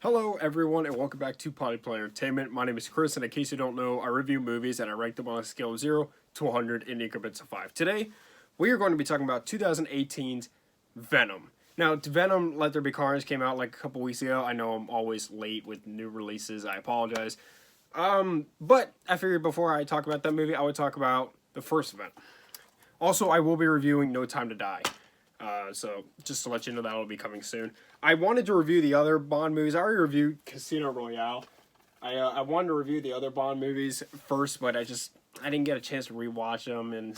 Hello, everyone, and welcome back to Potty Play Entertainment. My name is Chris, and in case you don't know, I review movies and I rank them on a scale of 0 to 100 in increments of 5. Today, we are going to be talking about 2018's Venom. Now, Venom Let There Be Carnage came out like a couple weeks ago. I know I'm always late with new releases. I apologize. But I figured before I talk about that movie, I would talk about the first Venom. Also, I will be reviewing No Time to Die. So just to let you know, that will be coming soon. I wanted to review the other Bond movies. I already reviewed Casino Royale. I wanted to review the other Bond movies first, but I didn't get a chance to rewatch them,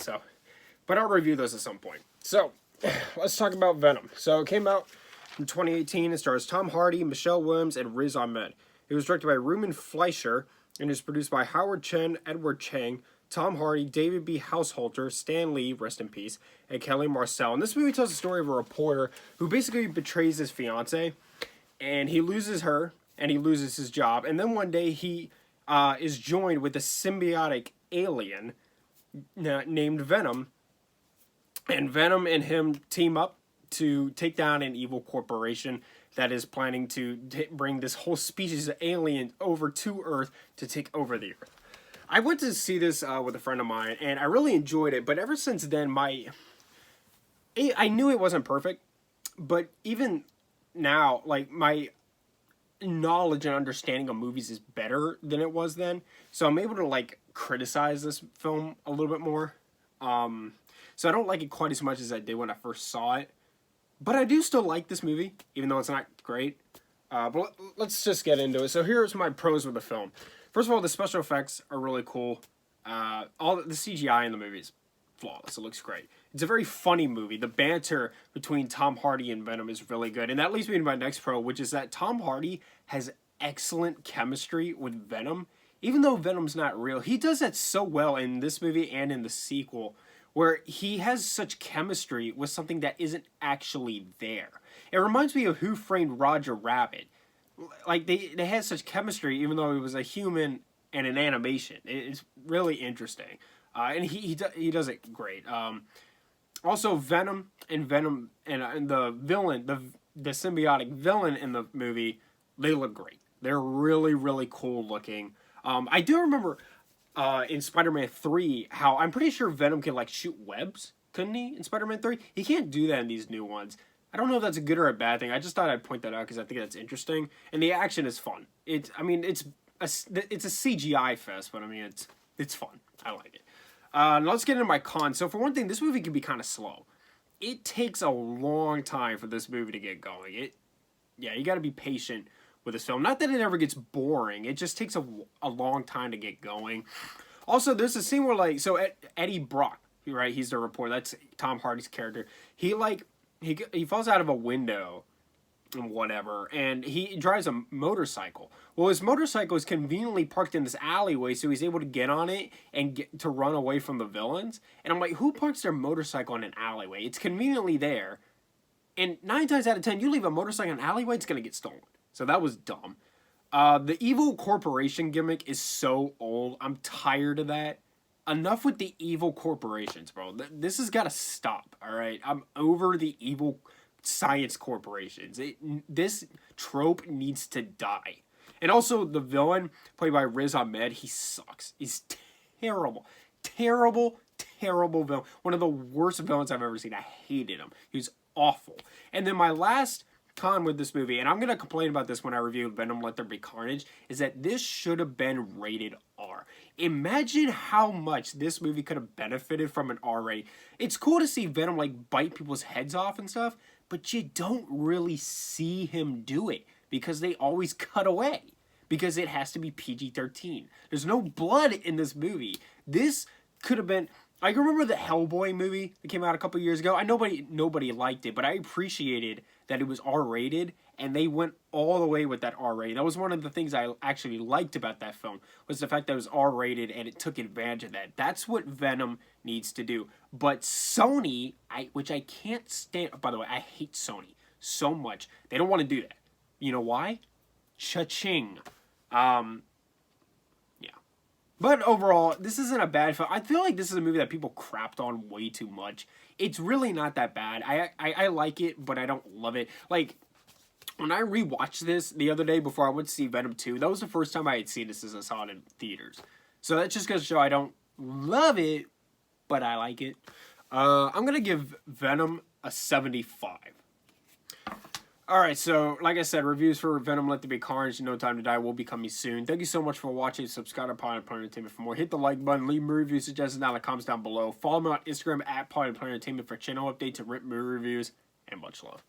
but I'll review those at some point. So let's talk about Venom. So it came out in 2018. It stars Tom Hardy, Michelle Williams, and Riz Ahmed. It was directed by Ruben Fleischer and is produced by Howard Chen, Edward Chang, Tom Hardy, David B. Householder, Stan Lee, rest in peace, and Kelly Marcel. And this movie tells the story of a reporter who basically betrays his fiancée, and he loses her, and he loses his job. And then one day he is joined with a symbiotic alien named Venom, and Venom and him team up to take down an evil corporation that is planning to bring this whole species of alien over to Earth to take over the Earth. I went to see this with a friend of mine, and I really enjoyed it. But ever since then, I knew it wasn't perfect. But even now, like, my knowledge and understanding of movies is better than it was then. So I'm able to, like, criticize this film a little bit more. So I don't like it quite as much as I did when I first saw it. But I do still like this movie, even though it's not great. But let's just get into it. So here's my pros with the film. First of all, the special effects are really cool. All the CGI in the movie is flawless. It looks great. It's a very funny movie. The banter between Tom Hardy and Venom is really good. And that leads me to my next pro, which is that Tom Hardy has excellent chemistry with Venom. Even though Venom's not real, he does that so well in this movie and in the sequel, where he has such chemistry with something that isn't actually there. It reminds me of Who Framed Roger Rabbit. Like, they had such chemistry, even though it was a human and an animation. It's really interesting. And he does it great. Also, Venom and the villain, the symbiotic villain in the movie, they look great. They're really, really cool looking. I do remember in Spider-Man 3 how I'm pretty sure Venom can, like, shoot webs, couldn't he, in Spider-Man 3? He can't do that in these new ones. I don't know if that's a good or a bad thing. I just thought I'd point that out because I think that's interesting. And the action is fun. It's a CGI fest, but I mean, it's fun. I like it. Now let's get into my cons. So for one thing, this movie can be kind of slow. It takes a long time for this movie to get going. You got to be patient with this film. Not that it ever gets boring. It just takes a long time to get going. Also, there's a scene where, Eddie Brock, right? He's the reporter. That's Tom Hardy's character. He falls out of a window and whatever, and he drives a motorcycle. Well, his motorcycle is conveniently parked in this alleyway, so he's able to get on it and get to run away from the villains. And I'm like, who parks their motorcycle in an alleyway? It's conveniently there, and 9 times out of 10, you leave a motorcycle in an alleyway, it's going to get stolen. So that was dumb. The evil corporation gimmick is so old. I'm tired of that. Enough with the evil corporations, bro. This has got to stop, all right? I'm over the evil science corporations. This trope needs to die. And also, the villain, played by Riz Ahmed, he sucks. He's terrible. Terrible, terrible villain. One of the worst villains I've ever seen. I hated him. He was awful. And then my last con with this movie, and I'm going to complain about this when I review Venom Let There Be Carnage, is that this should have been rated R. Imagine how much this movie could have benefited from an R rating. It's cool to see Venom, like, bite people's heads off and stuff, but you don't really see him do it because they always cut away because it has to be PG-13. There's no blood in this movie. This could have been... I remember the Hellboy movie that came out a couple years ago. Nobody liked it, but I appreciated that it was R-rated, and they went all the way with that R rating. That was one of the things I actually liked about that film, was the fact that it was R-rated and it took advantage of that. That's what Venom needs to do. But Sony, which I can't stand... By the way, I hate Sony so much. They don't want to do that. You know why? Cha-ching. But overall, this isn't a bad film. I feel like this is a movie that people crapped on way too much. It's really not that bad. I like it, but I don't love it. Like, when I rewatched this the other day before I went to see Venom 2, that was the first time I had seen this since I saw it in theaters. So that's just goes to show I don't love it, but I like it. I'm going to give Venom a 75. Alright, so like I said, reviews for Venom Let There Be Carnage and No Time to Die will be coming soon. Thank you so much for watching. Subscribe to Pilot Player Entertainment for more. Hit the like button, leave me review suggestions down in the comments down below. Follow me on Instagram at Pilot Player Entertainment for channel updates and written movie reviews, and much love.